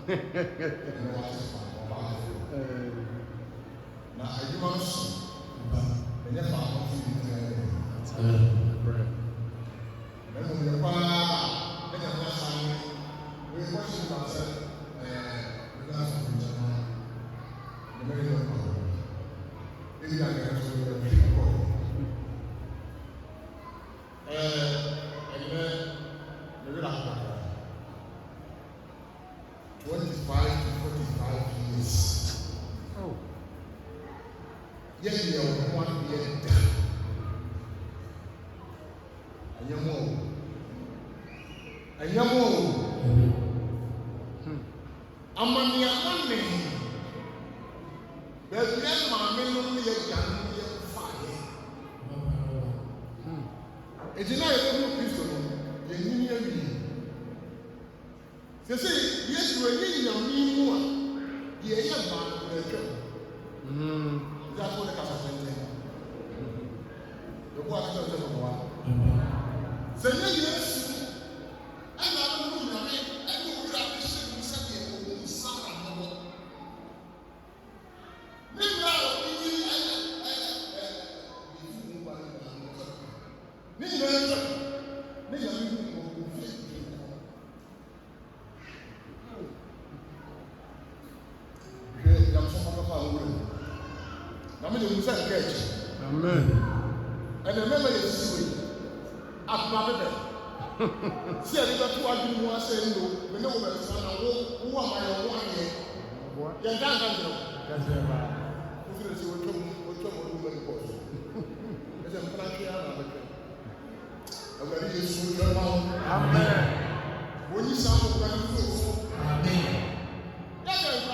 Na adwuma no so ɛnyɛ faako fi bi tena yɛ ɛna mo yɛ paa ɛna mo asa no wɔyɛ kɔhyɛ mu asɛ ɛna asɛ mo nkyɛn no ɛna yɛ ɔkɔ ebi ayɛ ɛso yɛ ɛbi ɔkɔ ɛnɛ ɛbi na akɔ 25 to 45 years. Oh. Yes, you are one year down. And you're more. And you're more. I'm on the money. There's no man only a young fire. It's not a little piece of the union. They say, yes, you are getting your mean the young man will come. That's what the Casa said. The boy has told them one. Say, yes, and I don't know, I don't know that this is something son and mother. Amen. And the memory is sweet. At Babel. See, I never to argue more saying, no, we know that son and who am I on 1 year? You're done, that's the man. Who will come with the course? As a country, I'm ready to shoot your mouth. Amen. When you sound of running food, amen. That's a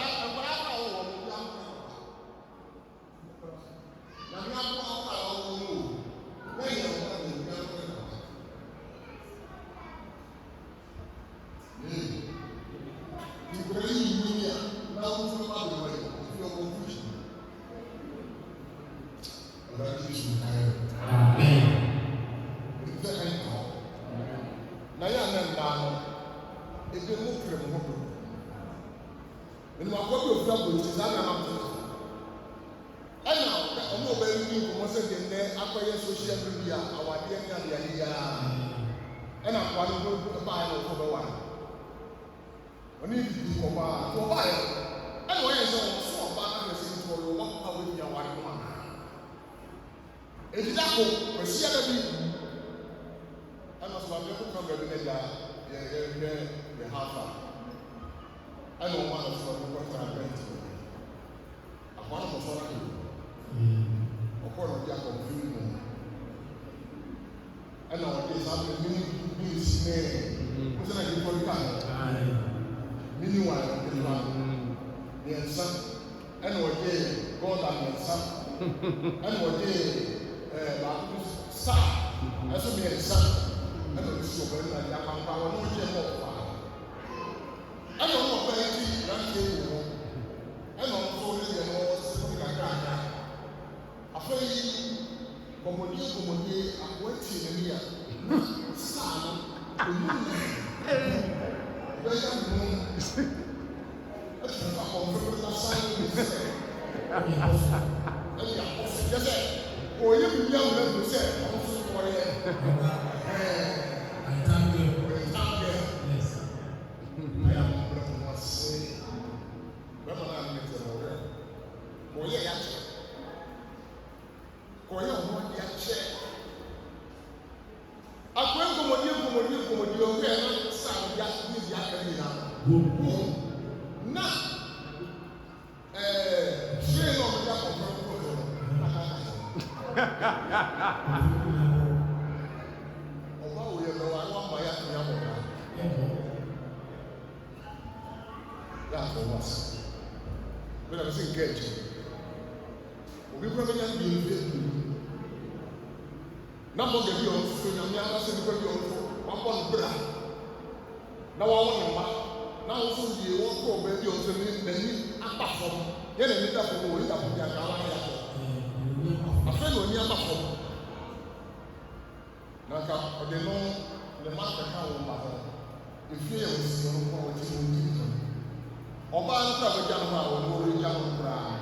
Ọba no kura bɛgya no a wɔn wɔregya no koraa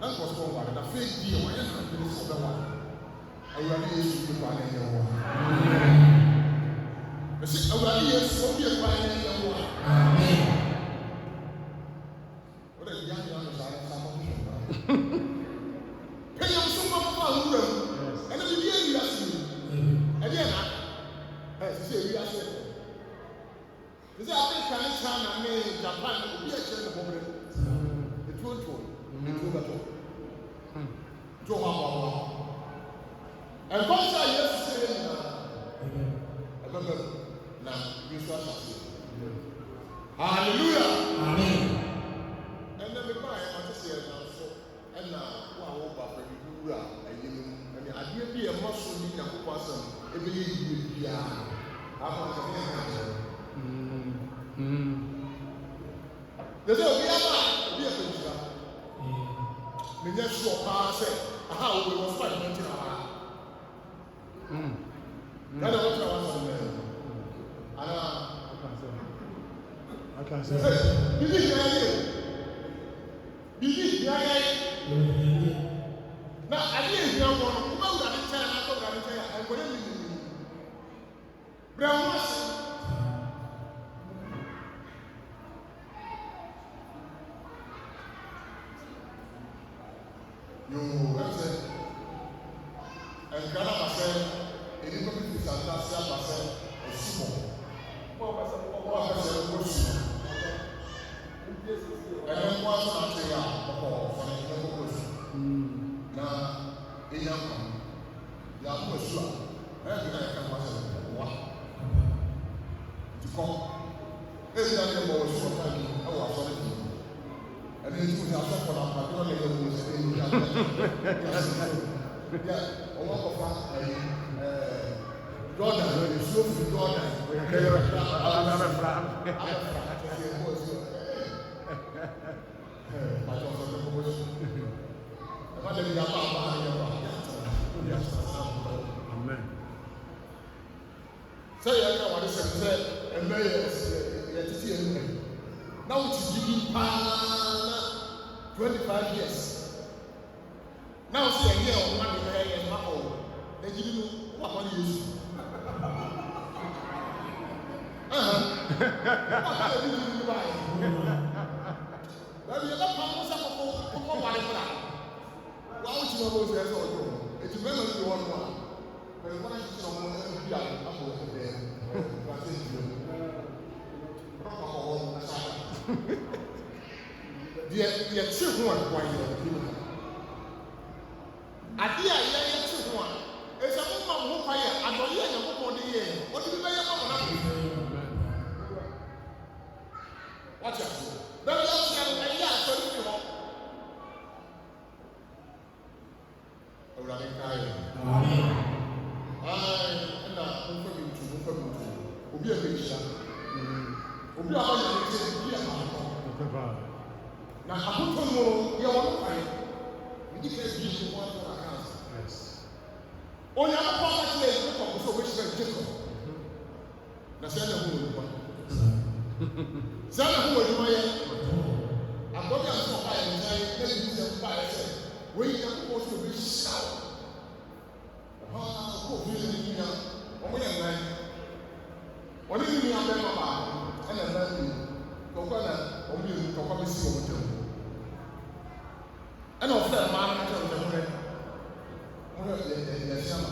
na nkɔsɔ wɔn na fɛn bi a wɔyɛ na nkiri sɛ ɔbɛwa awurade Yesu bi kwan na ɛyɛ wɔ ɛsi awurade Yesu obi yɛ kwan na ɛyɛ wɔ wɔde bi anya no saa na saa mo pɛnyɛ nso ma mo a wura mu ɛna bi bi ewi ase ɛdeɛ na sisi ewi ase sisi Africa ne China ne Japan obi ɛkyɛ ne bɔbere etuo bɛtɔ jo ha bɔ ɛnkɔmsa Yesu sɛ yɛ nyinaa ɛbɛbɛ na bi nso ahyɛ hallelujah amen ɛnna me ba yɛ ɔte sɛ yɛ nanso ɛna wo a wɔba pɛbi wura ɛyɛ no ɛne adeɛ bi yɛ mmɔ so ne Nyankopɔn asɛm ɛbɛyɛ yie biara ama sɛ ne yɛ kyerɛ Dede obi ama obi yɛ pɛnkyira menyɛ sure paa sɛ aha wo wɔ fa ne ntina ha kada wɔn tena wɔn sɛ ana aka sɛ bibi hia yɛ na ade ehia wɔn no wo ba wura ne kyɛn na akɔ wura ne kyɛn a nkɔyɛ mi brɛ wɔn ase yo ɛsɛ nkana basɛ enipa bi fi santa se abasɛ esumɔ ɔbɛsɛ ɔsi ɛnɛ nkɔ aso ate a ɔkɔ ɔfɔne ɛnɛ kɔkɔ esu na enya nkwa yàgò esu a ɛyɛ bi na yɛ ka nkwa sɛ ɔwa tikɔ ebi na yɛ bɔ esu ɔfa yi ɛwɔ asɔre ti ɛnɛ esu ti asɔfo na mpade ɔna yɛ wɔ sɛ ɛyɛ yɛ ɔwɔ kɔfa ɛyɛ Jordan esu ofi Jordan kɛyɛ abɛfra akɛyɛ bɔ esu pàtó ọsọ tó kọkọ sí ẹ̀fọ́ tẹ̀lé yàtọ̀ àbá ayé wa yàtọ̀ amen sẹ́yìn ẹ̀ka wà ní sẹ́yìn ẹ̀mẹ́ yẹ títí ẹ̀ nìyẹn náà wọ́n ti di bí pààlà 25 years náà wọ́n sì ẹ̀yẹ ọ̀hún wà ní ẹ̀yẹ ẹ̀ má kọ̀ ẹ̀jì nínú wà kọ́ ní Yéṣu wọ́n kọ́ ẹ̀jì nínú báyìí. Bẹ́ẹ̀ni ẹ bá pa ọmọ sẹ́ kọ́kọ́ wàlẹ̀ fúnra wà á ti máa bọ̀ ṣe ẹsẹ̀ ọjọ́ ètò mẹ́rin ló ti wọ́n mú a pẹ̀lú wọn ti sọ wọn ẹni bí àpò ẹ̀dẹ̀ ìgbàsẹ̀ ìdílé rọ́pà kọ̀ wọ́n ẹ̀ṣá díẹ̀ tí hu ẹ̀kọ́ ayé ọ̀dọ́ mu adé a yẹ tí hu a ẹ̀sẹ̀ mú ma mú pa yẹ àdọ̀yẹ ẹ̀yẹ kó pọ̀ ní yẹ ọdún bí bẹ́yẹ mọ̀ náà wọ́n ti àpò bẹ́ẹ̀ bí ọ̀sẹ̀ ẹ̀yẹ àtọ̀ ìfì hɔ awurade kaa yɛ ɛna nfa mi ntu obi a bɛkyia obi a ɔyɛ ne kyɛ obi a baako na akotɔ no yɛ wɔn kwan ɛdi ka ebi yi wɔn atɔ akansi onyamukɔ akɔkyerɛ ebi kɔkɔ so obehyira Jacob na sɛ ɛna ho wɔ nipa sɛ ɛna ho wɔ nipa yɛ akɔbi a nso ɔba yɛ nkyɛn na ebi sɛ ɔba yɛ sɛ wɔyi yɛ kɔkɔ so obehyira kó o fi yɛ ne nua wɔn yɛ nnan wɔn ne nua bɛrɛ baako ɛna nnan bi kɔkɔ na wɔn yɛ kɔkɔ bɛ si wɔn tɛm ɛna ɔfɛ mmaa no kyerɛ wɔn tɛm wɔn yɛ si ama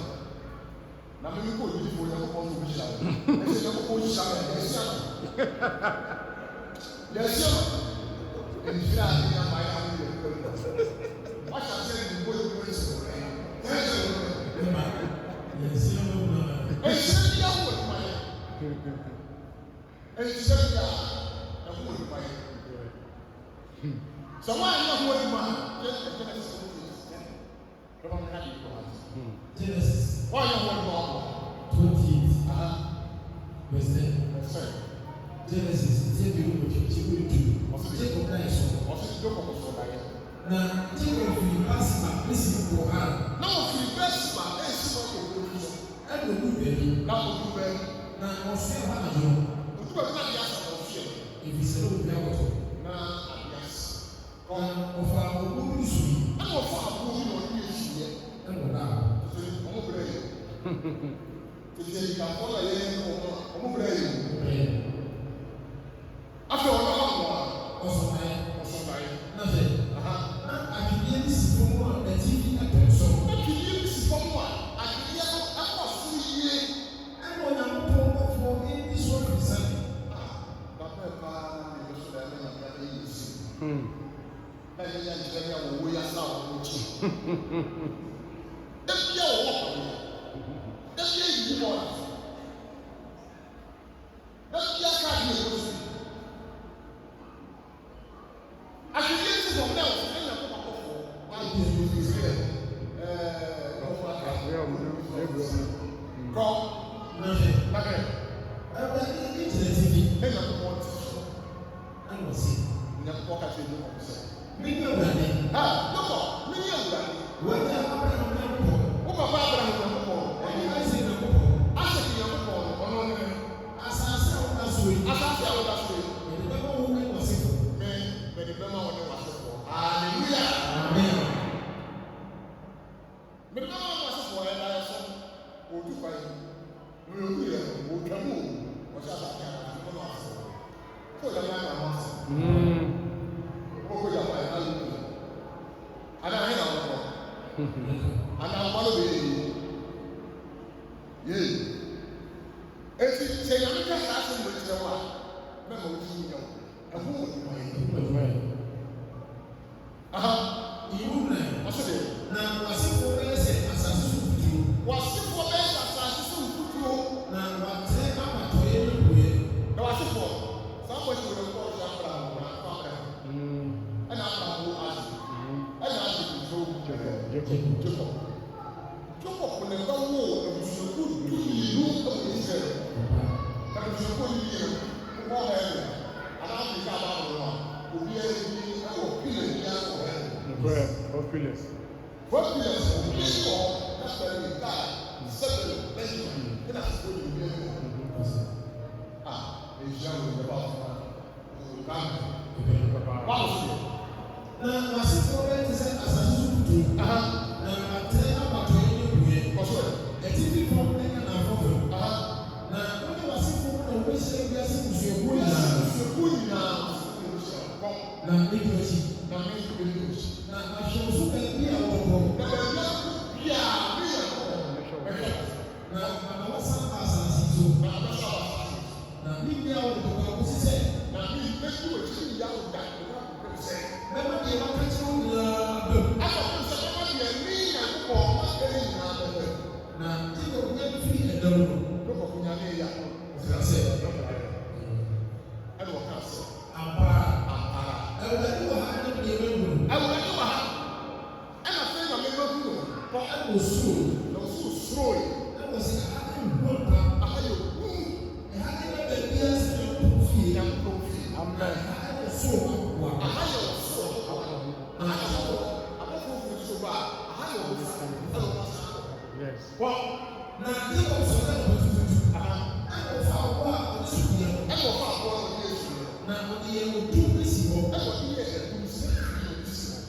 na mímí kó o yi fo yɛ kɔkɔ so obehyira wɔn ɛsɛ yɛ kɔkɔ hyira wɔn yɛ si ama nhyira a yɛ ama yɛ awo yɛ kɔkɔ wahyɛ ase ne nkɔ yɛ kɔkɔ esi wɔn ɛnhyira bi awo ɛduma yɛ ɛnhyira bi a ɛho ɛduma yɛ sɛ wɔn a yɛ ho ɛduma yɛ ɛkyɛ ɛsɛ wɔn yɛ ɛsɛ ɛbɛn mo n'adi kɔ ase Genesis wɔn a yɛ ho ɛduma ɔkɔ 28 verse 10 Genesis ṣe bi o ti ṣe o tu ṣe o ka ẹsọ ọsẹ ti dọkọ sọ ọba yẹ na ṣe o fi Báṣíbà ẹsì kọ ha na o fi Báṣíbà ẹsì kọ kọ kọ kọ ẹna o du bẹẹbi na o du bẹẹbi na ọsẹ ha na yọ o du bẹẹbi na di asa na ọsẹ efisẹ o bi awọtọ na Tete yi ka fɔ la yɛ ɔmo bɛrɛ yi. Afɛ ɔno ɔmo a ɔsɔnna yi. N'afɛ na atwediɛ bi si fam a ɛti bi ɛpɛ so. Atwediɛ bi si fam a atwediɛ no ɛkɔ so yie. Ɛna ɔnyankopɔn ɔfɔ ebi so ɔfisa. Papa paa na ebi so ɛna na ɛna yi si. Ɛna yɛ nkyɛn yɛ wɔ yɛ asa wɔn akyi. Ebi yɛ wɔ hɔ. Ebi yɛ yi wɔ. Ebi yɛ kaa yi wɔ so. Atwediɛ bi si fam dɛ ɛna kɔ kɔ fɔ. Ayi yɛ yi wɔ so yɛ. Ɔfɔ aka. Kɔ. N'afɛ. Ɛbɛ ɛkyerɛ ti bi. Ɛna kɔ kɔ ti so. Ɛna si. Ɛna kɔ kɔ kati ɛna kɔ sɛ. Mini ewurade. Lɔkɔ mini ewurade. Wɔn yɛ Abraham na kɔ. Wo papa Abraham na kɔ. Ɛni Isaac na kɔ. Isaac na kɔ. Ɔno ne. Asase a wɔda so yi. Asase a wɔda so yi. Mɛdi bɛma wɔn ne wɔsi fo. Mɛdi bɛma wɔn ne wɔsi fo. Hallelujah. Amen. Mɛdi bɛma wɔn wɔsi fo ɛda yɛ so. Odu kwa yi. Odu yɛ. Otwa mu. Wɔsi asase a wɔda so wɔsi fo. Fo yɛ mɛ ama wɔsi. Oko yɛ kwa yɛ alu. Ana ahe na wɔkɔ. Ana ɔmɔlo bɛ yɛ yi. Yee. Eti sɛ yɛn ka saa asɛm wɔ kyerɛ wa mɛ ma wɔti yi yɛn ɛho wɔ nipa yi. Iwu na ɔsɛ de. Na wasefo bɛyɛ sɛ asase so nfutuo. Wasefo bɛyɛ sɛ asase so nfutuo. Na watɛ amatɔ yɛ ne kuyɛ. Na wasefo saa bɔ ti wɔn kɔ ɔsɛ abira wɔn na akɔ abira. Ɛna abira wo ase. Ɛna ase nso Jacob. Jacob ne ba wo ebusuaku du yiru ɛwɔ Israel. Ebusuaku yi yɛ nkɔ hɛ ɛwɔ. Ana afi ka ba wɔn a obi yɛ bi ɛwɔ pile bi akɔ hɛ. What pillars? Obi yɛ wɔ ɛfɛ mi kaa sɛbɛn lɛyi ɛna asopɔ yi bi ɛwɔ. Ehyia wo yɛ ba fɔ ɔkan. Báwo si? Na wasefo bɛ ti sɛ asase so tutu. Na atɛ abatɔ yi ne kuyɛ. Kɔsɔ yɛ. Ɛti fi fam ɛna na afɔ fam. Na wɔn yɛ wasefo na wɔn hyɛ bi ase musuaku nyinaa. Musuaku nyinaa. Na ne bi akyi. Na ne bi akyi. Na ahyɛnso baabi a wɔkɔ. Na baabi a bi a bi yɛ kɔ. Na wasan ba asase so. Na abɛsa ba asase. Na ne bi a wɔkɔ akusi sɛ. Na ne bi akyi wɔ akyi yɛ awo da. Mẹ́mọ́ di ẹ̀ma kẹ́kẹ́ wọn nyinaa bẹ̀rù. Asọ̀tún sọ fún mi yẹn ní ìyàkùkọ̀ ọ̀kẹ́rẹ́ nyinaa bẹ̀rù. Na tí kò kúnyẹ́ bí fi ẹ̀dọ́rọ̀ nù. Lọ́kọ̀ kúnyẹ́ alẹ́ yà. Òfin àṣẹ. Ẹni wọ́n ká sọ. Àpárá. Ẹ̀wọ̀n ẹni wà á ní ìdí ẹ̀mẹ́ wò. Ẹ̀wọ̀n ẹni wà á. Ẹ̀na fẹ́ na mi lọ́ bí wò. Kọ́ ẹ̀wọ̀ sùúrù. Lọ́ sùúrù yìí. Ẹ̀wọ̀n sì ká ẹ̀ ń bọ̀ pa. Àhayò kú. Ẹ̀ha ní ẹ̀bẹ̀ bí ẹ̀sìn ẹ̀kọ́ fi. Ẹ̀kọ́ fi. Amen. Ẹ̀ha sùúrù wà. Àhayò yes. Well, now you also know what to do. I know how far it should be. I know how far it is. Now, what the end will do this, I will be here to do.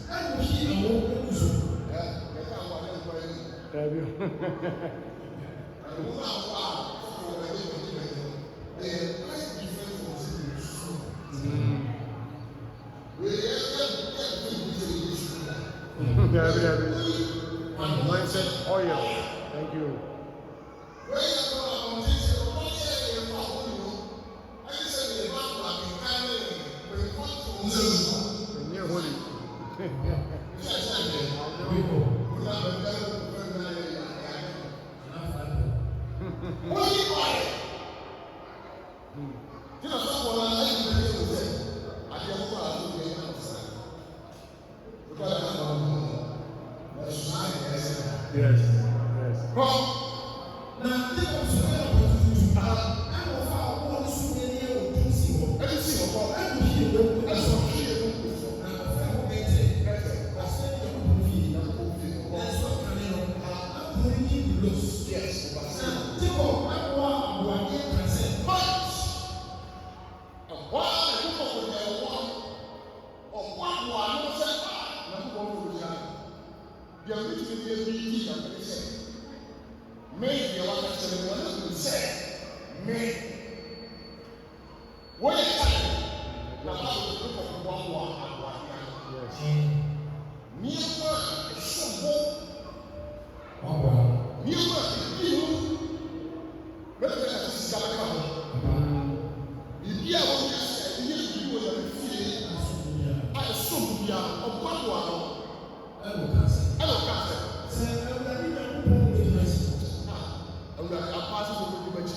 I will hear a whole user. Yeah, that's how I am going. Have you? I will not wow. They are quite different from cities. Mindset oil. Thank you. You're holy. Yes, yes. Well, now think of something I know how one so many of them see what every single one, every year, as a year, and a family better. me. What is that? Now, how do you look at one? Yes. Never is so good. Never is you. But I just got to come. If you are one, you will have a I assume you are of one. I don't cancer. I'm passing over the bench.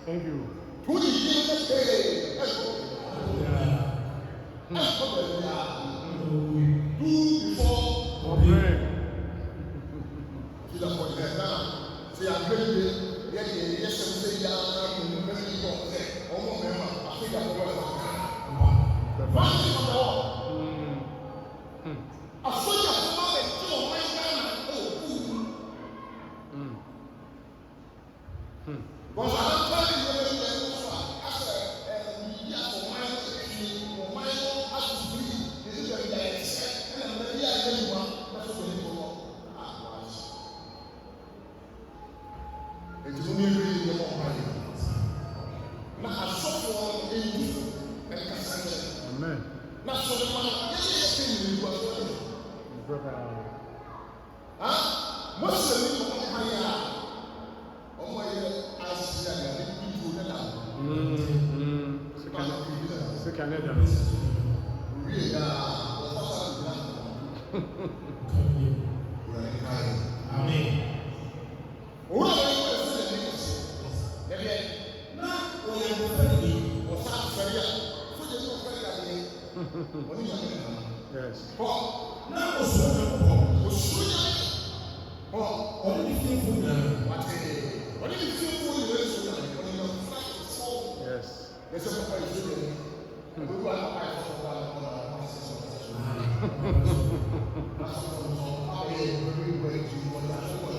Thank you. Thank you.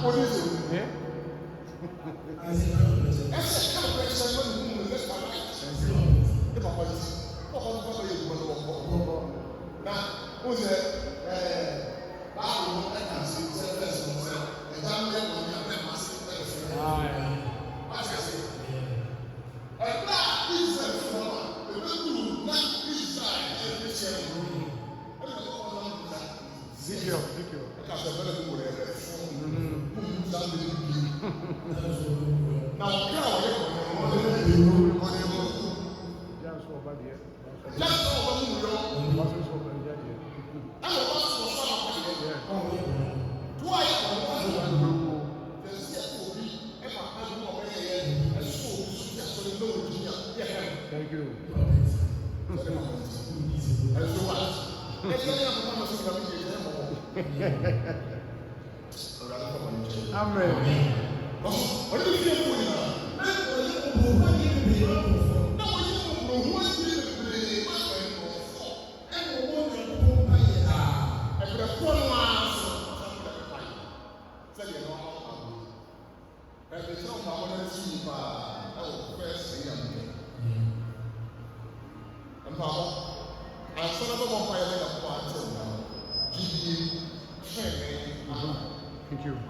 What is it? Yeah? Now, Amen. Thank you.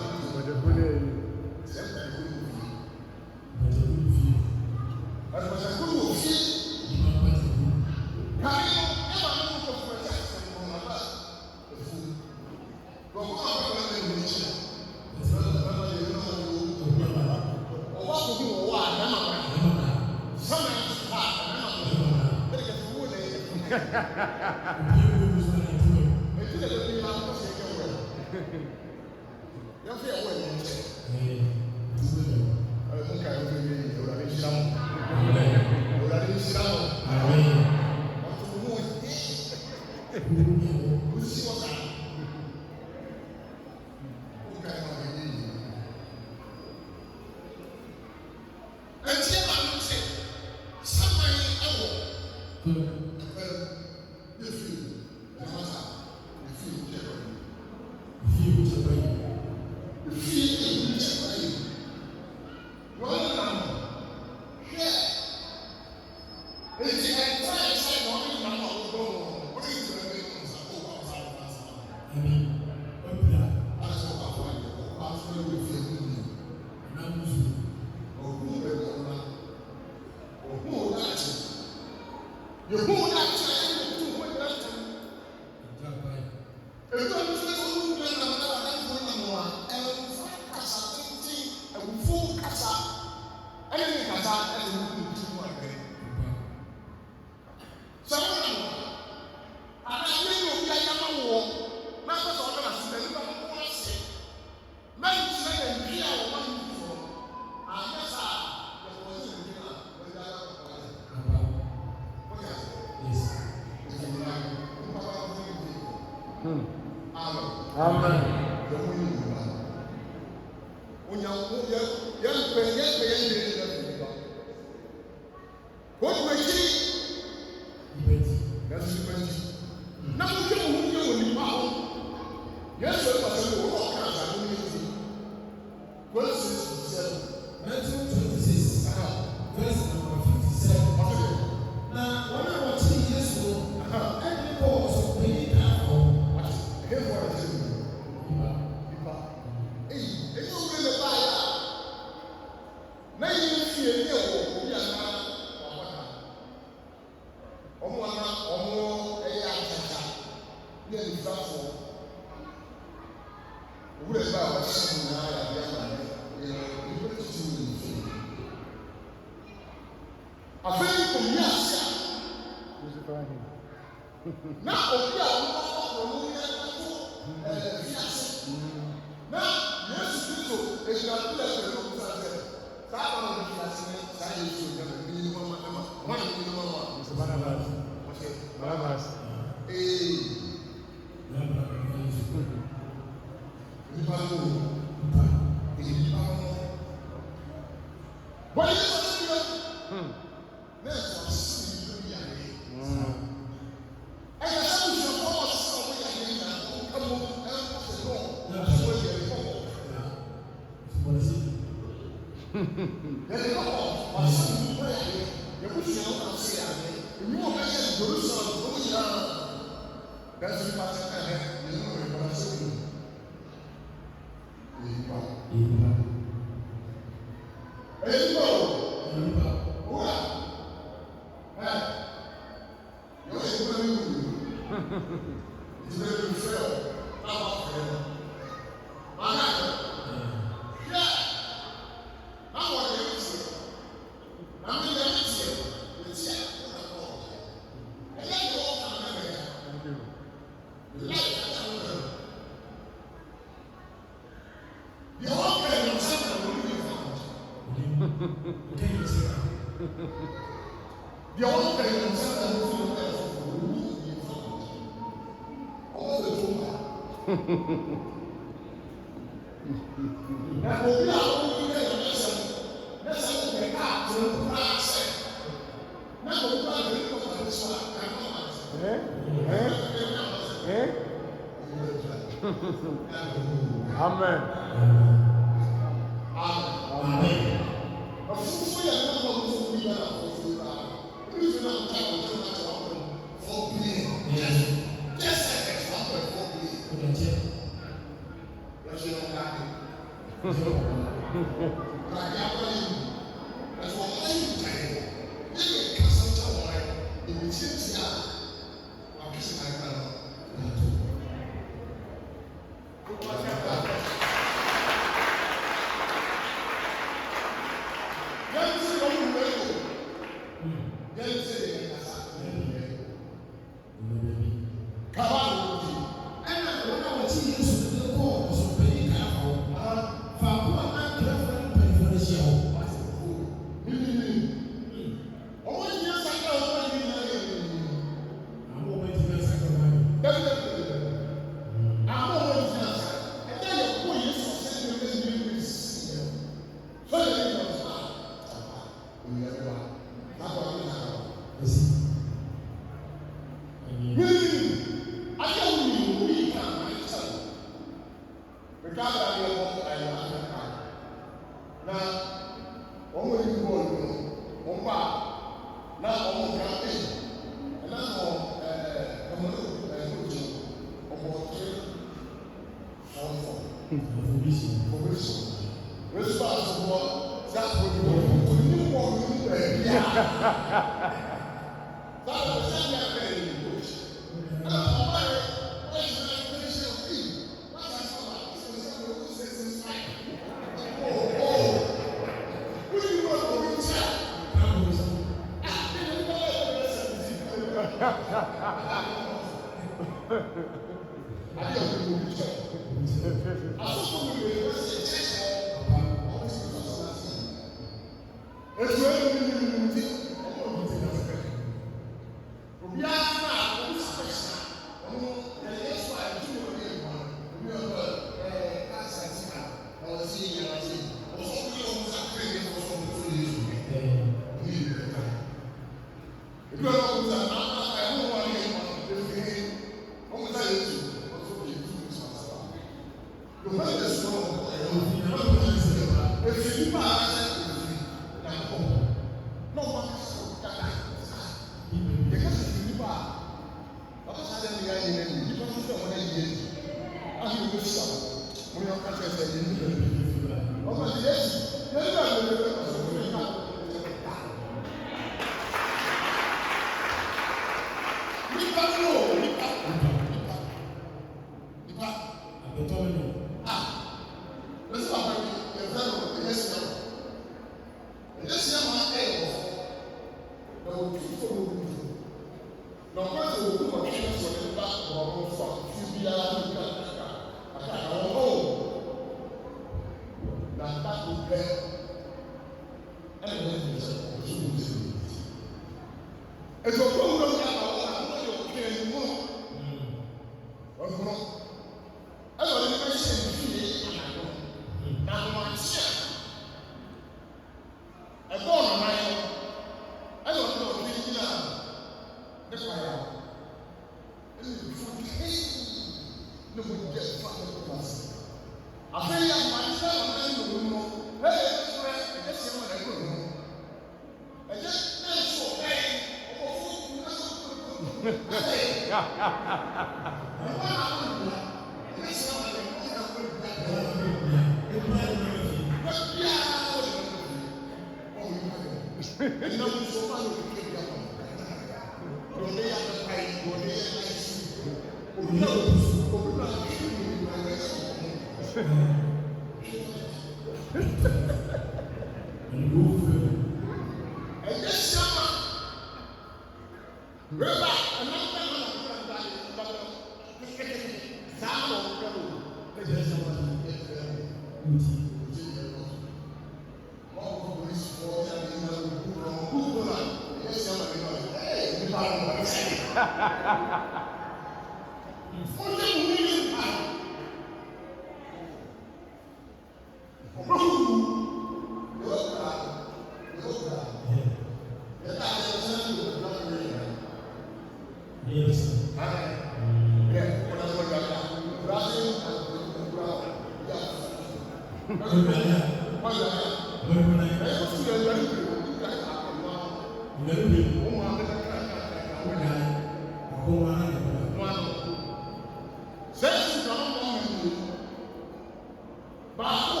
Baako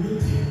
Amen.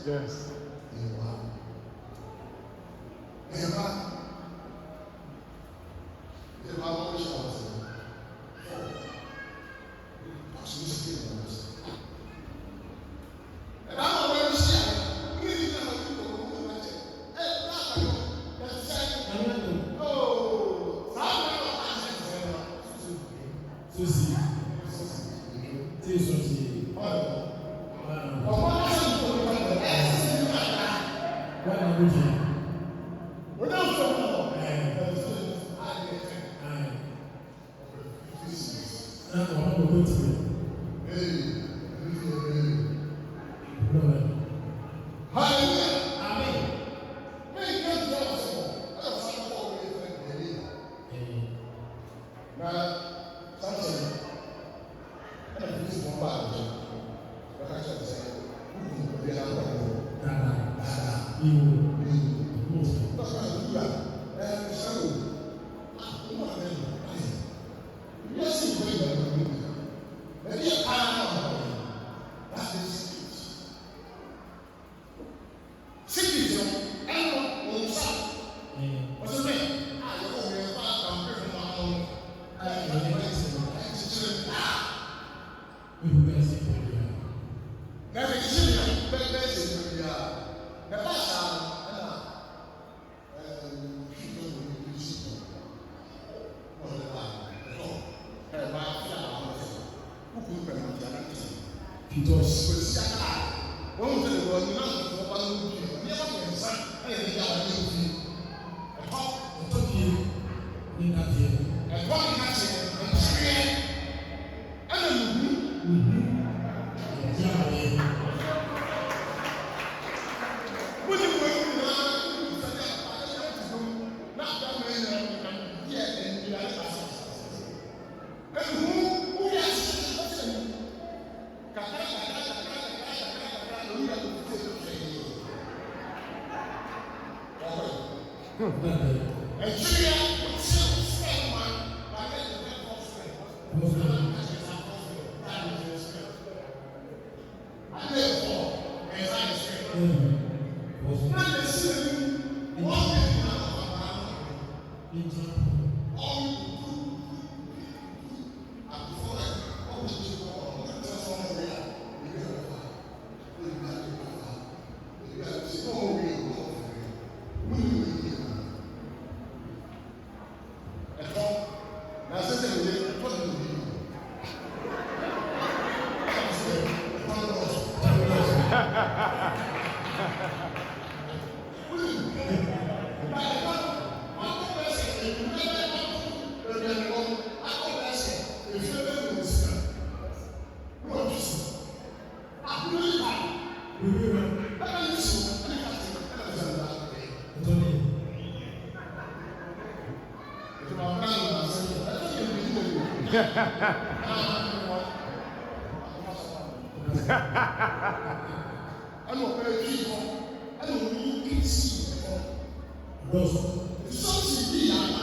Yes. And what very people, and what you can see. Something be like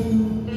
Amen.